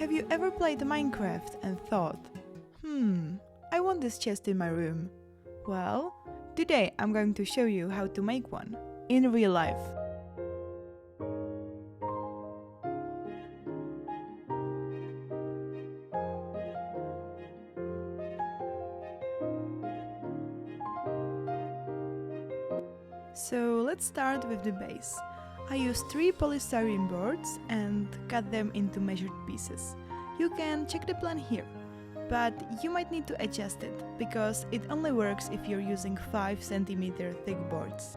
Have you ever played Minecraft and thought, I want this chest in my room? Well, today I'm going to show you how to make one in real life. So let's start with the base. I used 3 polystyrene boards and cut them into measured pieces. You can check the plan here, but you might need to adjust it because it only works if you're using 5 cm thick boards.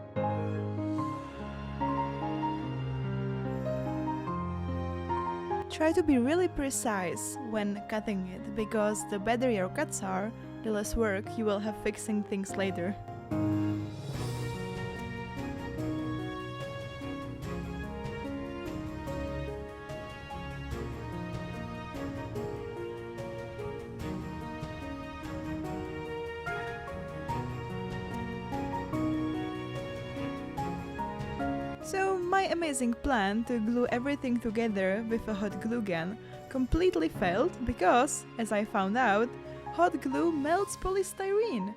Try to be really precise when cutting it because the better your cuts are, the less work you will have fixing things later. So my amazing plan to glue everything together with a hot glue gun completely failed because, as I found out, hot glue melts polystyrene.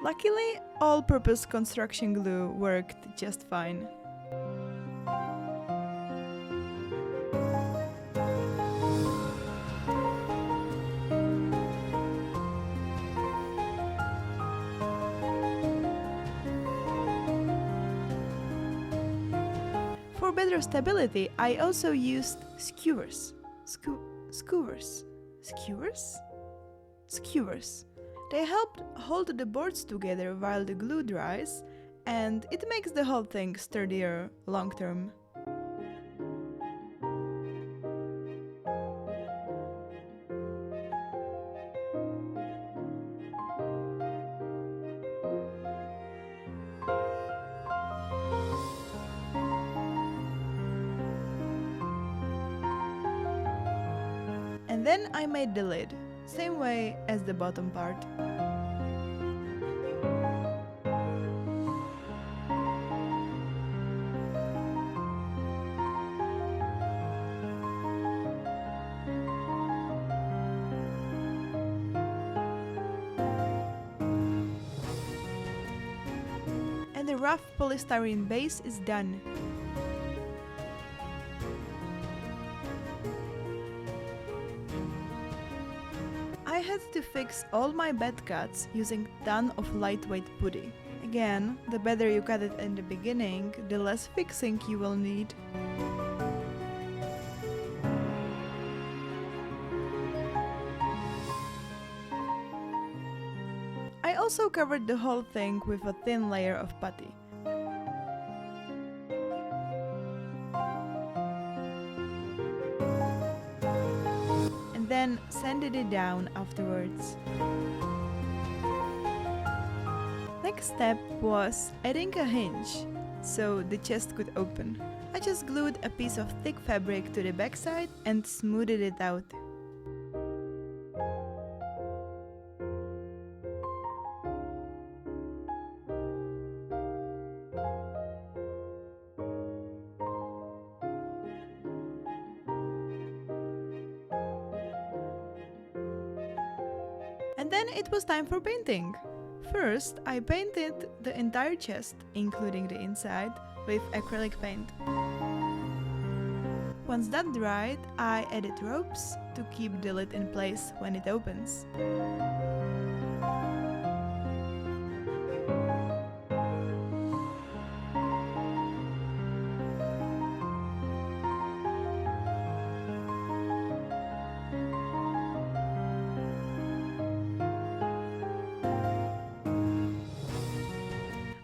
Luckily, all-purpose construction glue worked just fine. For better stability, I also used skewers. Skewers. They helped hold the boards together while the glue dries, and it makes the whole thing sturdier long term. And then I made the lid, same way as the bottom part. And the rough polystyrene base is done. I had to fix all my bad cuts using a ton of lightweight putty. Again, the better you cut it in the beginning, the less fixing you will need. I also covered the whole thing with a thin layer of putty. Then sanded it down afterwards. Next step was adding a hinge, so the chest could open. I just glued a piece of thick fabric to the backside and smoothed it out. And then it was time for painting. First, I painted the entire chest, including the inside, with acrylic paint. Once that dried, I added ropes to keep the lid in place when it opens.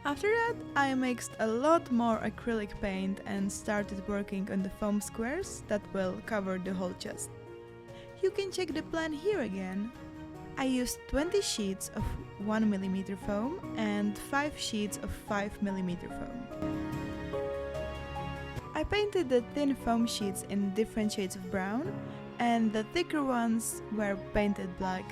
After that, I mixed a lot more acrylic paint and started working on the foam squares that will cover the whole chest. You can check the plan here again. I used 20 sheets of 1mm foam and 5 sheets of 5mm foam. I painted the thin foam sheets in different shades of brown, and the thicker ones were painted black.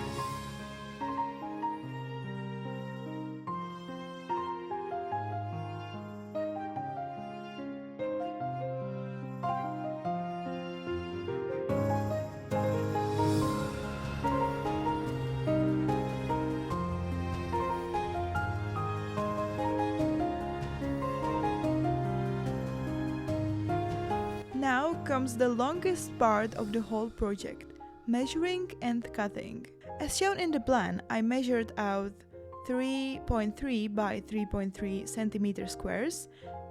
comes the longest part of the whole project, measuring and cutting. As shown in the plan, I measured out 3.3 by 3.3 centimeter squares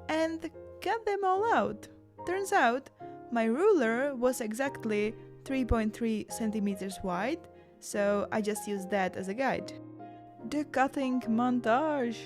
and cut them all out. Turns out, my ruler was exactly 3.3 centimeters wide, so I just used that as a guide. The cutting montage!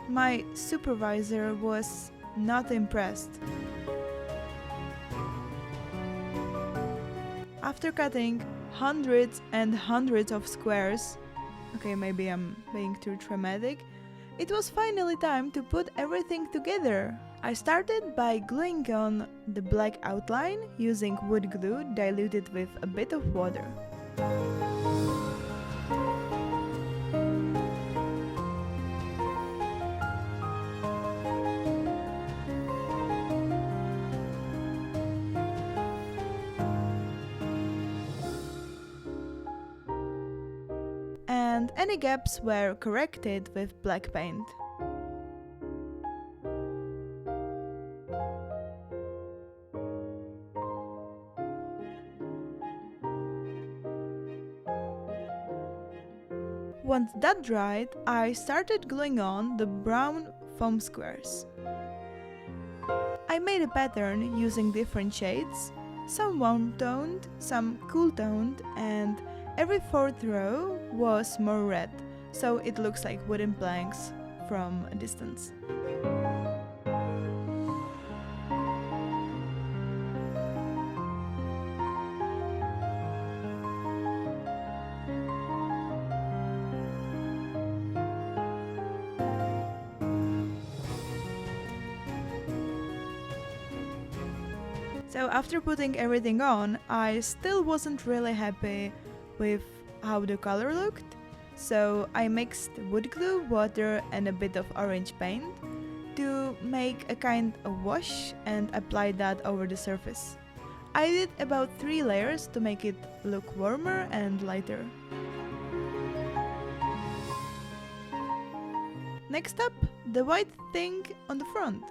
My supervisor was not impressed. After cutting hundreds and hundreds of squares, okay, maybe I'm being too dramatic, it was finally time to put everything together. I started by gluing on the black outline using wood glue diluted with a bit of water. And any gaps were corrected with black paint. Once that dried, I started gluing on the brown foam squares. I made a pattern using different shades, some warm-toned, some cool-toned, and every fourth row was more red, so it looks like wooden planks from a distance. So after putting everything on, I still wasn't really happy with how the color looked, so I mixed wood glue, water and a bit of orange paint to make a kind of wash and apply that over the surface. I did about 3 layers to make it look warmer and lighter. Next up, the white thing on the front.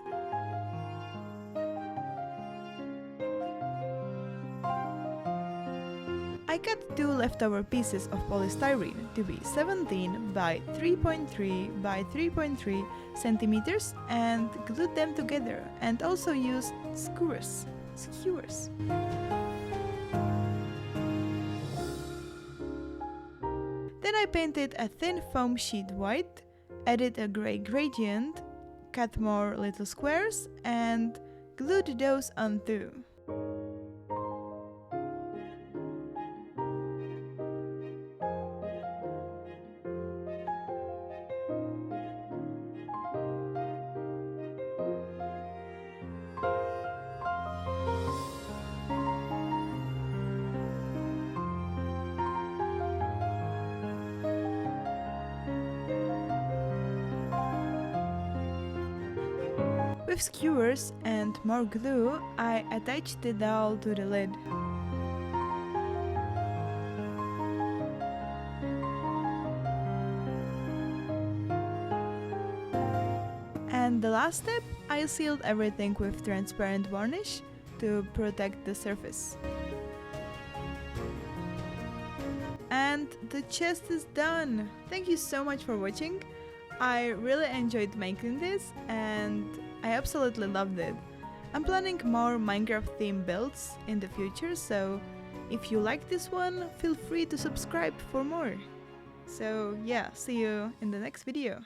I cut 2 leftover pieces of polystyrene to be 17 by 3.3 by 3.3 centimeters and glued them together, and also used skewers. Then I painted a thin foam sheet white, added a grey gradient, cut more little squares and glued those on too. With skewers and more glue, I attached the dowel to the lid. And the last step, I sealed everything with transparent varnish to protect the surface. And the chest is done! Thank you so much for watching. I really enjoyed making this and I absolutely loved it. I'm planning more Minecraft theme builds in the future, so if you like this one, feel free to subscribe for more. So yeah, see you in the next video.